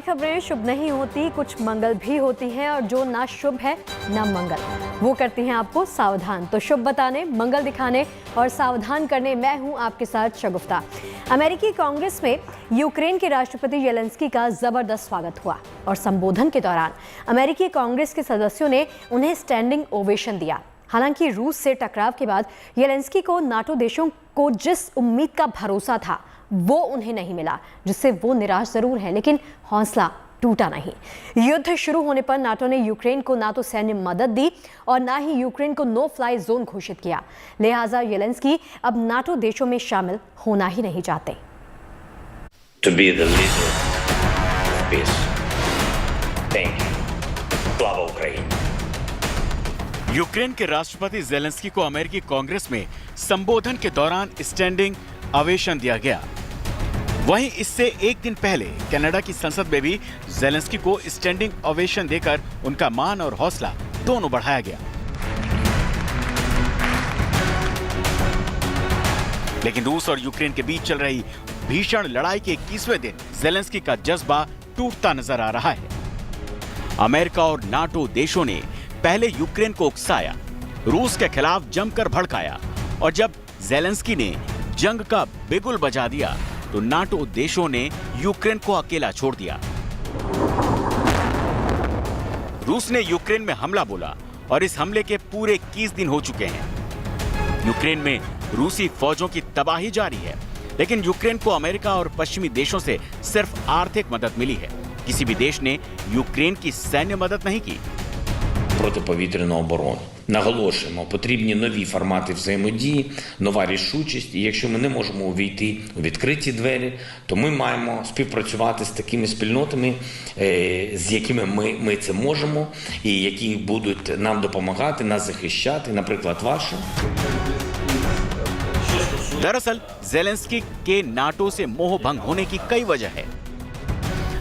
खबरें शुभ नहीं होती, कुछ मंगल भी होती हैं और जो ना शुभ है ना मंगल, वो करती हैं आपको सावधान। तो शुभ बताने, मंगल दिखाने और सावधान करने मैं हूं आपके साथ शगुफ्ता। अमेरिकी कांग्रेस में यूक्रेन के राष्ट्रपति येलेंस्की का जबरदस्त स्वागत हुआ और संबोधन के दौरान अमेरिकी कांग्रेस के सदस्यों ने उन्हें स्टैंडिंग ओवेशन दिया। हालांकि रूस से टकराव के बाद येलेंस्की को नाटो देशों को जिस उम्मीद का भरोसा था वो उन्हें नहीं मिला, जिससे वो निराश जरूर है, लेकिन हौसला टूटा नहीं। युद्ध शुरू होने पर नाटो ने यूक्रेन को ना तो सैन्य मदद दी और ना ही यूक्रेन को नो फ्लाई जोन घोषित किया। लिहाजा येलेंस्की अब नाटो देशों में शामिल होना ही नहीं चाहते। To be the leader of peace. Thank you. Slava Ukraini. Ukraine के राष्ट्रपति जेलेंस्की को अमेरिकी कांग्रेस में संबोधन के दौरान स्टैंडिंग ओवेशन दिया गया। वहीं इससे एक दिन पहले कनाडा की संसद में भी जेलेंस्की को स्टैंडिंग ओवेशन देकर उनका मान और हौसला दोनों बढ़ाया गया। लेकिन रूस और यूक्रेन के बीच चल रही भीषण लड़ाई के 21वें दिन जेलेंस्की का जज्बा टूटता नजर आ रहा है। अमेरिका और नाटो देशों ने पहले यूक्रेन को उकसाया, रूस के खिलाफ जमकर भड़काया और जब जेलेंस्की ने जंग का बिगुल बजा दिया तो नाटो देशों ने यूक्रेन को अकेला छोड़ दिया। रूस ने यूक्रेन में हमला बोला और इस हमले के पूरे 21 दिन हो चुके हैं। यूक्रेन में रूसी फौजों की तबाही जारी है, लेकिन यूक्रेन को अमेरिका और पश्चिमी देशों से सिर्फ आर्थिक मदद मिली है। किसी भी देश ने यूक्रेन की सैन्य मदद नहीं की। Протиповітряну оборону. Наголошуємо, потрібні нові формати взаємодії, нова рішучість. І якщо ми не можемо увійти у відкриті двері, то ми маємо співпрацювати з такими спільнотами, з якими ми це можемо, і які будуть нам допомагати, нас захищати, наприклад, ваша. दरअसल जेलेंस्की के नाटो से मोह भंग होने की कई वजह है।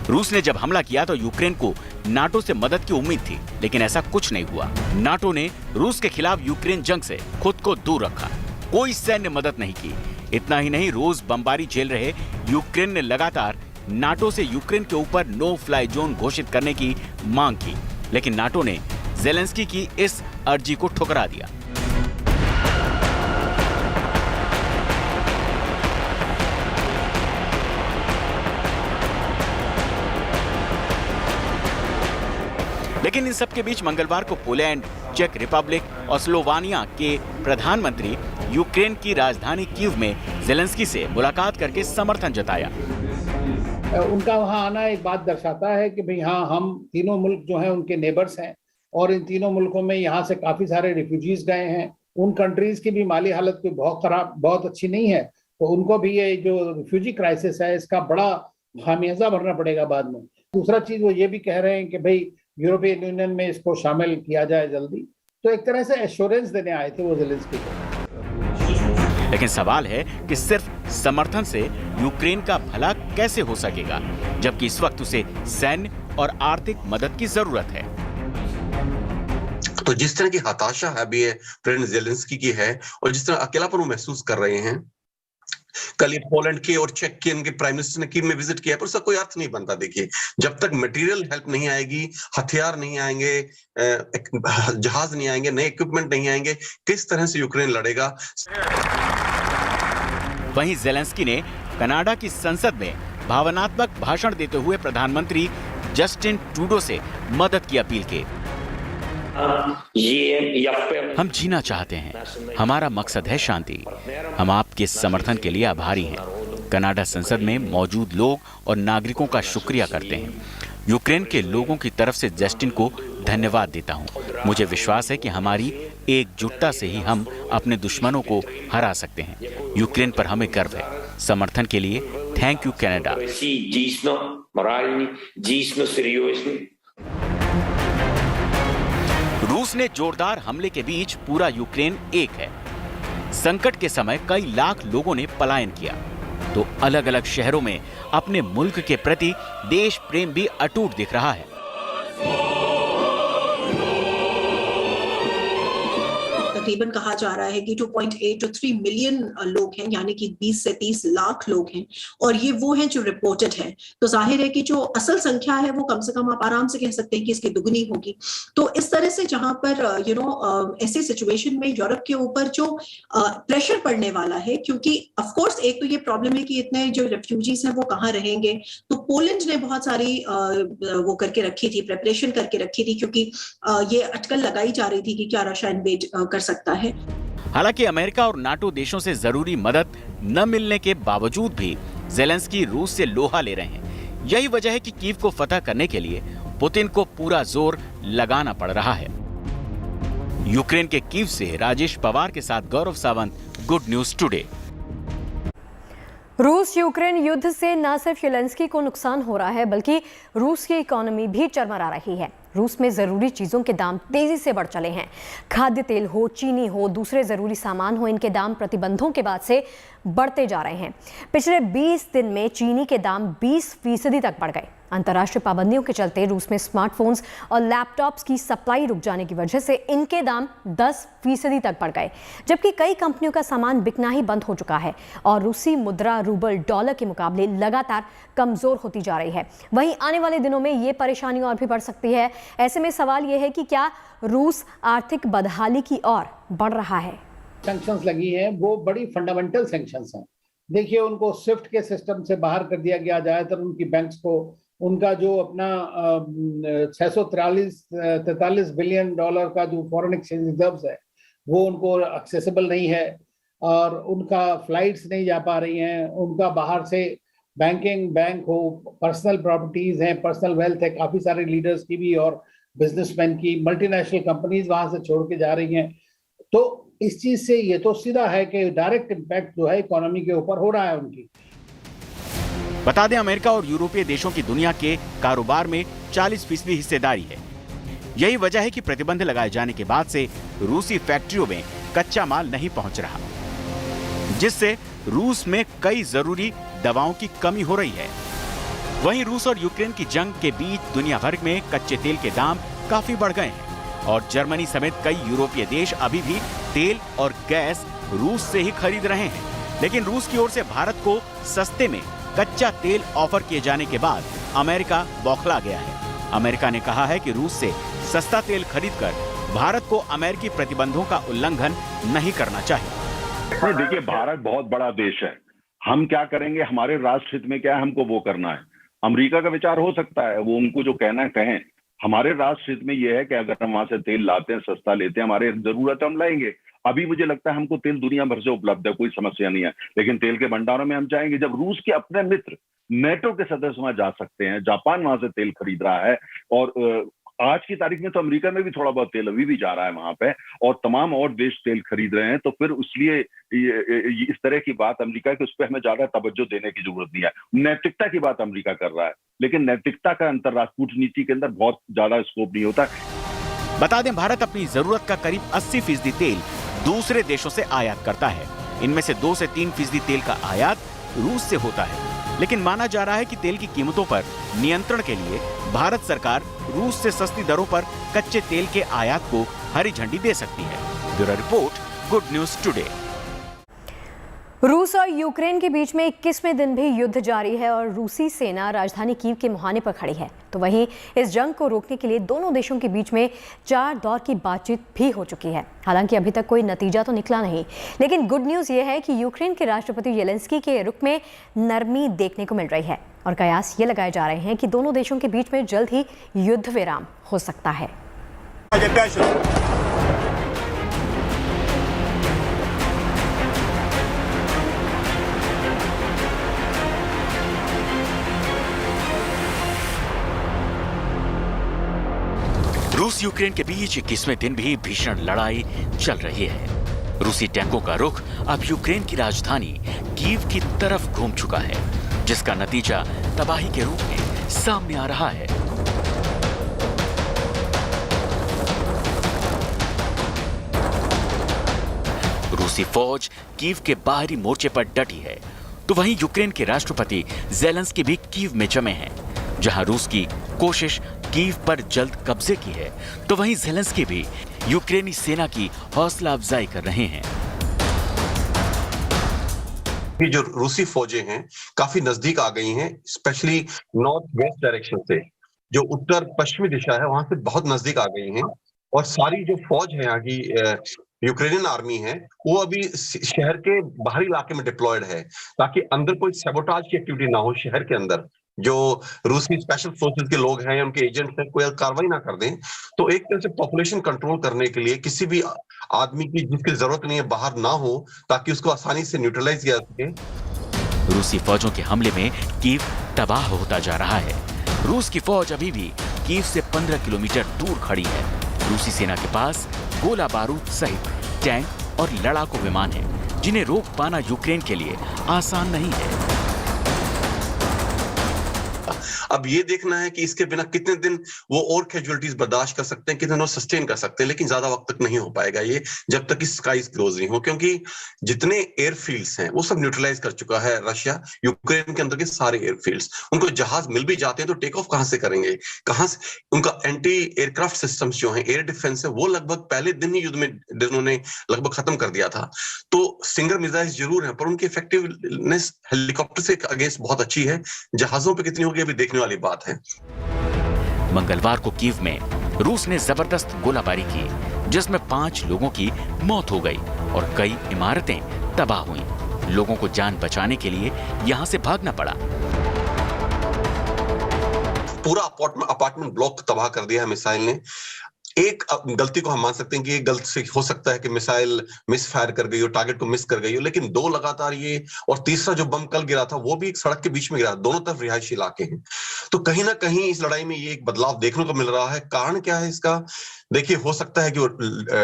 रूस ने जब हमला किया तो यूक्रेन को नाटो से मदद की उम्मीद थी, लेकिन ऐसा कुछ नहीं हुआ। नाटो ने रूस के खिलाफ यूक्रेन जंग से खुद को दूर रखा, कोई सैन्य मदद नहीं की। इतना ही नहीं, रोज बमबारी झेल रहे यूक्रेन ने लगातार नाटो से यूक्रेन के ऊपर नो फ्लाई जोन घोषित करने की मांग की, लेकिन नाटो ने जेलेंस्की की इस अर्जी को ठुकरा दिया। लेकिन इन सब के बीच मंगलवार को पोलैंड, चेक रिपब्लिक और स्लोवानिया के प्रधानमंत्री यूक्रेन की राजधानी कीव में जेलेंस्की से मुलाकात करके समर्थन जताया। उनका वहां आना एक बात दर्शाता है कि भाई हाँ, हम तीनों मुल्क जो हैं उनके नेबर्स हैं और इन तीनों मुल्कों में यहाँ से काफी सारे रिफ्यूजीज गए हैं। उन कंट्रीज की भी माली हालत कोई बहुत खराब, बहुत अच्छी नहीं है, तो उनको भी ये जो रिफ्यूजी क्राइसिस है इसका बड़ा खामियाजा भरना पड़ेगा बाद में। दूसरा चीज वो ये भी कह रहे हैं कि भाई यूरोपियन यूनियन में इसको शामिल किया जाए जल्दी। तो एक तरह से एश्योरेंस देने आए थे वो जेलेंस्की को। लेकिन सवाल है कि सिर्फ समर्थन से यूक्रेन का भला कैसे हो सकेगा, जबकि इस वक्त उसे सैन्य और आर्थिक मदद की जरूरत है। तो जिस तरह की हताशा है अभी प्रेसिडेंट जेलेंस्की की है और जिस तरह अकेलापन वो महसूस कर रहे हैं, कल ये पोलैंड के और चेक के उनके प्राइम मिनिस्टर ने कीव में विजिट किया, पर उसका कोई अर्थ नहीं बनता। देखिए, जब तक मटेरियल हेल्प नहीं आएगी, हथियार नहीं आएंगे, जहाज नहीं आएंगे, नए इक्विपमेंट नहीं आएंगे, किस तरह से यूक्रेन लड़ेगा। वहीं जेलेंस्की ने कनाडा की संसद में भावनात्मक भाषण देते हुए प्रधानमंत्री जस्टिन ट्रूडो से मदद की अपील की। हम जीना चाहते हैं, हमारा मकसद है शांति। हम आपके समर्थन के लिए आभारी हैं। कनाडा संसद में मौजूद लोग और नागरिकों का शुक्रिया करते हैं। यूक्रेन के लोगों की तरफ से जस्टिन को धन्यवाद देता हूं। मुझे विश्वास है कि हमारी एकजुटता से ही हम अपने दुश्मनों को हरा सकते हैं। यूक्रेन पर हमें गर्व है। समर्थन के लिए थैंक यू कनाडा। रूस ने जोरदार हमले के बीच पूरा यूक्रेन एक है। संकट के समय कई लाख लोगों ने पलायन किया, तो अलग अलग शहरों में अपने मुल्क के प्रति देश प्रेम भी अटूट दिख रहा है। तकरीबन कहा जा रहा है कि 2.8 to 3 मिलियन लोग हैं, यानी कि 20 से 30 लाख लोग हैं, और ये वो हैं जो रिपोर्टेड हैं। तो जाहिर है कि जो असल संख्या है वो कम से कम आप आराम से कह सकते हैं कि इसकी दुगनी होगी। तो इस तरह से जहां पर ऐसे सिचुएशन में यूरोप के ऊपर जो प्रेशर पड़ने वाला है, क्योंकि ऑफ कोर्स एक तो ये प्रॉब्लम है कि इतने जो रेफ्यूजीज हैं वो कहाँ रहेंगे। तो पोलैंड ने बहुत सारी वो करके रखी थी, प्रिपरेशन करके रखी थी, क्योंकि ये अटकल लगाई जा रही थी कि क्या रशिया इन्वेड कर सकता है। हालांकि अमेरिका और नाटो देशों से जरूरी मदद न मिलने के बावजूद भी ज़ेलेंस्की रूस से लोहा ले रहे हैं। यही वजह है कि कीव को फतह करने के लिए पुतिन को पूरा जोर लगाना पड़ रहा है। यूक्रेन के कीव से राजेश पवार के साथ गौरव सावंत, गुड न्यूज टुडे। रूस यूक्रेन युद्ध से न सिर्फ ज़ेलेंस्की को नुकसान हो रहा है, बल्कि रूस की इकोनॉमी भी चरमरा रही है। रूस में ज़रूरी चीज़ों के दाम तेज़ी से बढ़ चले हैं। खाद्य तेल हो, चीनी हो, दूसरे ज़रूरी सामान हो, इनके दाम प्रतिबंधों के बाद से बढ़ते जा रहे हैं। पिछले 20 दिन में चीनी के दाम 20% तक बढ़ गए। अंतर्राष्ट्रीय पाबंदियों के चलते रूस में स्मार्टफोन्स और लैपटॉप्स की सप्लाई रुक जाने की वजह से इनके दाम 10% तक बढ़ गए, जबकि कई कंपनियों का सामान बिकना ही बंद हो चुका है और रूसी मुद्रा रूबल डॉलर के मुकाबले लगातार कमजोर होती जा रही है। वहीं आने वाले दिनों में ये परेशानी और भी बढ़ सकती है। ऐसे में सवाल यह है कि क्या रूस आर्थिक बदहाली की ओर बढ़ रहा है? सैंक्शंस लगी हैं वो बड़ी फंडामेंटल सैंक्शंस हैं। देखिए, उनको स्विफ्ट के सिस्टम से बाहर कर दिया गया, ज़्यादातर उनकी बैंक्स को उनका जो अपना 643 बिलियन डॉलर का जो फॉरेन एक्सचेंज रिजर्व्स है वो उनको एक्सेसिबल नहीं है, और उनका फ्लाइट्स नहीं जा पा रही हैं। उनका बाहर से बैंक हो, पर्सनल प्रॉपर्टीज हैं, पर्सनल वेल्थ है, काफ़ी सारे लीडर्स की भी और बिजनेसमैन की, मल्टीनेशनल कंपनीज वहाँ से छोड़ के जा रही हैं। तो इस चीज़ से ये तो सीधा है कि डायरेक्ट इम्पैक्ट जो है इकोनॉमी के ऊपर हो रहा है उनकी। बता दें, अमेरिका और यूरोपीय देशों की दुनिया के कारोबार में 40% हिस्सेदारी है। यही वजह है कि प्रतिबंध लगाए जाने के बाद से रूसी फैक्ट्रियों में कच्चा माल नहीं पहुंच रहा, जिससे रूस में कई जरूरी दवाओं की कमी हो रही है। वहीं रूस और यूक्रेन की जंग के बीच दुनिया भर में कच्चे तेल के दाम काफी बढ़ गए हैं और जर्मनी समेत कई यूरोपीय देश अभी भी तेल और गैस रूस से ही खरीद रहे हैं। लेकिन रूस की ओर से भारत को सस्ते में कच्चा तेल ऑफर किए जाने के बाद अमेरिका बौखला गया है। अमेरिका ने कहा है कि रूस से सस्ता तेल खरीदकर भारत को अमेरिकी प्रतिबंधों का उल्लंघन नहीं करना चाहिए। देखिए, भारत बहुत बड़ा देश है। हम क्या करेंगे, हमारे राष्ट्र हित में क्या है, हमको वो करना है। अमेरिका का विचार हो सकता है, वो उनको जो कहना है कहें। हमारे राष्ट्र हित में ये है कि अगर हम वहां से तेल लाते हैं, सस्ता लेते हैं, हमारे जरूरत है, हम लाएंगे। अभी मुझे लगता है हमको तेल दुनिया भर से उपलब्ध है, कोई समस्या नहीं है। लेकिन तेल के भंडारों में हम जाएंगे जब रूस के अपने मित्र नेटो के सदस्य वहां जा सकते हैं। जापान वहां से तेल खरीद रहा है और आज की तारीख में तो अमेरिका में भी थोड़ा बहुत तेल अभी भी जा रहा है वहां पे, और तमाम और देश तेल खरीद रहे हैं। तो फिर इसलिए इस तरह की बात अमेरिका की, उस पर हमें ज्यादा तवज्जो देने की जरूरत नहीं है। नैतिकता की बात अमेरिका कर रहा है, लेकिन नैतिकता का अंतर्राष्ट्रीय कूटनीति के अंदर बहुत ज्यादा स्कोप नहीं होता। बता दें, भारत अपनी जरूरत का करीब 80% तेल दूसरे देशों से आयात करता है। इनमें से 2 से 3% तेल का आयात रूस से होता है। लेकिन माना जा रहा है कि तेल की कीमतों पर नियंत्रण के लिए भारत सरकार रूस से सस्ती दरों पर कच्चे तेल के आयात को हरी झंडी दे सकती है। Bureau report, good news today. रूस और यूक्रेन के बीच में 21वें दिन भी युद्ध जारी है और रूसी सेना राजधानी कीव के मुहाने पर खड़ी है। तो वहीं इस जंग को रोकने के लिए दोनों देशों के बीच में 4 दौर की बातचीत भी हो चुकी है। हालांकि अभी तक कोई नतीजा तो निकला नहीं, लेकिन गुड न्यूज़ ये है कि यूक्रेन के राष्ट्रपति ज़ेलेंस्की के रुख में नरमी देखने को मिल रही है और कयास ये लगाए जा रहे हैं कि दोनों देशों के बीच में जल्द ही युद्ध विराम हो सकता है। रूस यूक्रेन के बीच 21वें दिन भी भीषण लड़ाई चल रही है। रूसी टैंकों का रुख अब यूक्रेन की राजधानी कीव की तरफ घूम चुका है, जिसका नतीजा तबाही के रूप में सामने आ रहा है। रूसी फौज कीव के बाहरी मोर्चे पर डटी है, तो वहीं यूक्रेन के राष्ट्रपति ज़ेलेंस्की भी कीव में जमे हैं, जहां रूस की कोशिश कीव पर जल्द कब्जे की है, तो वहीं ज़ेलेंस्की भी यूक्रेनी सेना की हौसला अफजाई कर रहे हैं। ये जो रूसी फौजें हैं काफी नजदीक आ गई हैं, स्पेशली नॉर्थ वेस्ट डायरेक्शन से, जो उत्तर पश्चिमी दिशा है वहां से बहुत नजदीक आ गई हैं। और सारी जो फौज है यहाँ की यूक्रेनियन आर्मी है, वो अभी शहर के बाहरी इलाके में डिप्लॉयड है, ताकि अंदर कोई सैबोटाज की एक्टिविटी ना हो। शहर के अंदर जो रूसी स्पेशल फोर्सेस के लोग हैं, उनके एजेंट्स हैं, कोई कार्रवाई ना कर दें। तो एक तरह से पॉपुलेशन कंट्रोल करने के लिए किसी भी आदमी की जिसकी जरूरत नहीं है बाहर ना हो, ताकि उसको आसानी से न्यूट्रलाइज किया सके। रूसी फौजों के हमले में कीव तबाह होता जा रहा है। रूस की फौज अभी भी कीव से 15 किलोमीटर दूर खड़ी है। रूसी सेना के पास गोला बारूद सहित टैंक और लड़ाकू विमान है, जिन्हें रोक पाना यूक्रेन के लिए आसान नहीं है। अब ये देखना है कि इसके बिना कितने दिन वो और कैजुअलिटीज बर्दाश्त कर सकते हैं, कितने दिन वो सस्टेन कर सकते हैं, लेकिन ज्यादा वक्त तक नहीं हो पाएगा ये जब तक कि स्काईज क्लोज नहीं हो, क्योंकि जितने एयरफील्ड्स हैं वो सब न्यूट्रलाइज कर चुका है रशिया। यूक्रेन के अंदर के सारे एयरफील्ड्स, उनको जहाज मिल भी जाते हैं तो टेक ऑफ कहां से करेंगे, कहां से? उनका एंटी एयरक्राफ्ट सिस्टम्स जो है, एयर डिफेंस है, वो लगभग पहले दिन ही युद्ध में उन्होंने लगभग खत्म कर दिया था। तो सिंगर मिसाइल जरूर है, पर उनकी इफेक्टिवनेस हेलीकॉप्टर से अगेंस्ट बहुत अच्छी है। जहाजों पर कितनी होगी अभी देखने वाली बात है। मंगलवार को कीव में रूस ने जबरदस्त गोलाबारी की, जिसमें 5 लोगों की मौत हो गई और कई इमारतें तबाह हुई। लोगों को जान बचाने के लिए यहां से भागना पड़ा। पूरा अपार्टमेंट ब्लॉक तबाह कर दिया है मिसाइल ने। एक गलती को हम मान सकते हैं कि एक गलती से हो सकता है कि मिसाइल मिस फायर कर गई हो, टारगेट को मिस कर गई हो, लेकिन 2 लगातार ये, और तीसरा जो बम कल गिरा था वो भी एक सड़क के बीच में गिरा। दोनों तरफ रिहायशी इलाके हैं, तो कहीं ना कहीं इस लड़ाई में ये एक बदलाव देखने को मिल रहा है। कारण क्या है इसका? देखिए, हो सकता है कि वो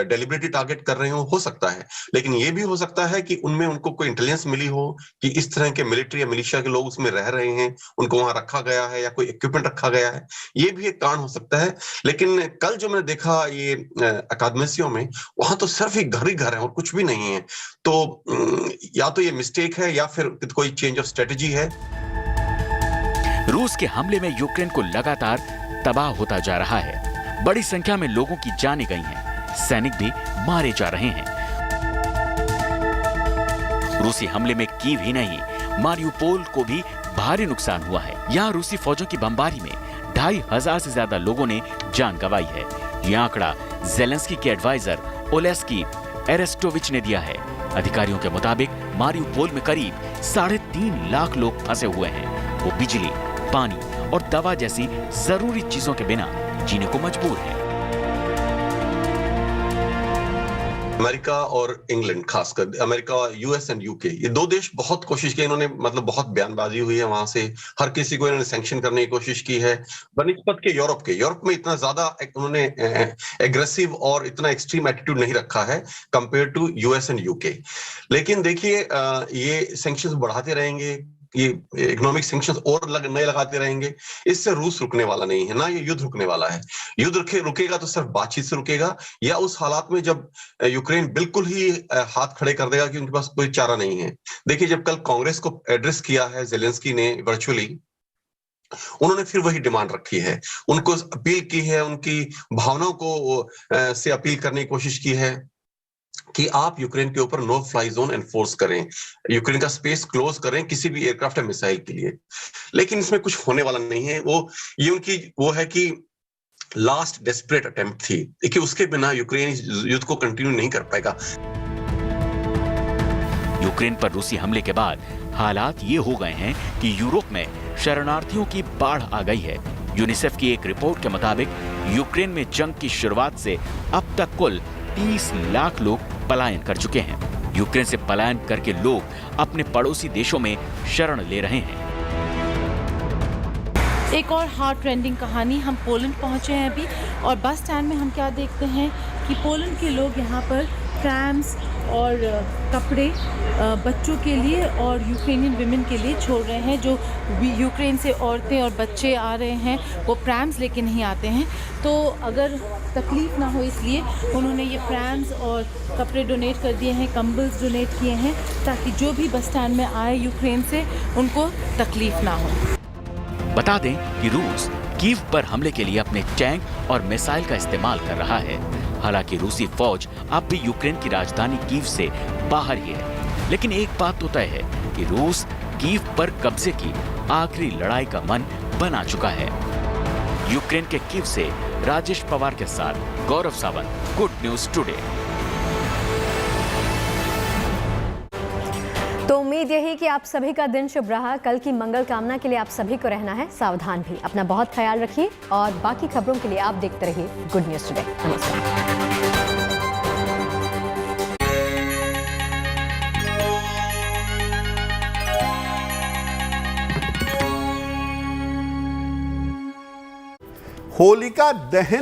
डेलिबरेटली टारगेट कर रहे हो सकता है, लेकिन ये भी हो सकता है कि उनमें उनको कोई इंटेलिजेंस मिली हो कि इस तरह के मिलिट्री या मिलिशिया के लोग उसमें रह रहे हैं, उनको वहां रखा गया है या कोई इक्विपमेंट रखा गया है। ये भी एक कारण हो सकता है। लेकिन कल जो मैंने देखा ये अकादमियों में, वहां तो सिर्फ एक घर ही घर है और कुछ भी नहीं है। तो या तो ये मिस्टेक है या फिर कोई चेंज ऑफ स्ट्रेटेजी है। रूस के हमले में यूक्रेन को लगातार तबाह होता जा रहा है। बड़ी संख्या में लोगों की जानें गई हैं, सैनिक भी मारे जा रहे हैं। रूसी हमले में कीव ही नहीं, मारियुपोल को भी भारी नुकसान हुआ है। यहाँ रूसी फौजों की बमबारी में 2500 से ज्यादा लोगों ने जान गंवाई है। यह आंकड़ा ज़ेलेंस्की के एडवाइजर ओलेस्की एरेस्टोविच ने दिया है। अधिकारियों के मुताबिक मारियुपोल में करीब 3.5 लाख लोग फंसे हुए हैं। वो बिजली, पानी और दवा जैसी जरूरी चीजों के बिना जीने को मजबूर है। अमेरिका और इंग्लैंड, खासकर अमेरिका, यूएस एंड यूके, ये 2 देश बहुत कोशिश की इन्होंने, मतलब बहुत बयानबाजी हुई है वहां से, हर किसी को इन्होंने सैंक्शन करने की कोशिश की है बनिस्बत के यूरोप में इतना ज्यादा उन्होंने एग्रेसिव और इतना एक्सट्रीम एटीट्यूड नहीं रखा है compare to US and UK. लेकिन देखिए, ये सैंक्शंस बढ़ाते रहेंगे, ये इकोनॉमिक सैंक्शंस और नए लगाते रहेंगे, इससे रूस रुकने वाला नहीं है, ना ये युद्ध रुकने वाला है। युद्ध रुकेगा तो सिर्फ बातचीत से रुकेगा, या उस हालात में जब यूक्रेन बिल्कुल ही हाथ खड़े कर देगा कि उनके पास कोई चारा नहीं है। देखिए, जब कल कांग्रेस को एड्रेस किया है ज़ेलेंस्की ने वर्चुअली, उन्होंने फिर वही डिमांड रखी है, उनको अपील की है, उनकी भावनाओं को से अपील करने की कोशिश की है कि आप यूक्रेन के ऊपर नो फ्लाई जोन एनफोर्स करें, यूक्रेन का स्पेस क्लोज करें किसी भी एयरक्राफ्ट या मिसाइल के लिए। लेकिन इसमें कुछ होने वाला नहीं है। ये उनकी वो है कि लास्ट डेस्परेट अटेम्प्ट थी। देखिए, उसके बिना यूक्रेन युद्ध को कंटिन्यू नहीं कर पाएगा। यूक्रेन पर रूसी हमले के बाद हालात ये हो गए हैं कि यूरोप में शरणार्थियों की बाढ़ आ गई है। यूनिसेफ की एक रिपोर्ट के मुताबिक यूक्रेन में जंग की शुरुआत से अब तक कुल 30 लाख लोग पलायन कर चुके हैं। यूक्रेन से पलायन करके लोग अपने पड़ोसी देशों में शरण ले रहे हैं। एक और हार्ट रेंडिंग कहानी, हम पोलैंड पहुंचे हैं अभी, और बस स्टैंड में हम क्या देखते हैं कि पोलैंड के लोग यहाँ पर प्रैम्स और कपड़े बच्चों के लिए और यूक्रेनियन विमेन के लिए छोड़ रहे हैं। जो यूक्रेन से औरतें और बच्चे आ रहे हैं वो प्रैम्स लेके नहीं आते हैं, तो अगर तकलीफ़ ना हो इसलिए उन्होंने ये प्रैम्स और कपड़े डोनेट कर दिए हैं, कंबल्स डोनेट किए हैं, ताकि जो भी बस स्टैंड में आए यूक्रेन से उनको तकलीफ़ ना हो। बता दें कि रूस कीव पर हमले के लिए अपने टैंक और मिसाइल का इस्तेमाल कर रहा है। हालांकि रूसी फौज अब भी यूक्रेन की राजधानी कीव से बाहर ही है, लेकिन एक बात तो तय है कि रूस कीव पर कब्जे की आखिरी लड़ाई का मन बना चुका है। यूक्रेन के कीव से राजेश पवार के साथ गौरव सावंत, गुड न्यूज टुडे। तो उम्मीद यही कि आप सभी का दिन शुभ रहा। कल की मंगल कामना के लिए आप सभी को रहना है सावधान भी। अपना बहुत ख्याल रखिए और बाकी खबरों के लिए आप देखते रहिए गुड न्यूज टुडे। नमस्कार। होलिका दहन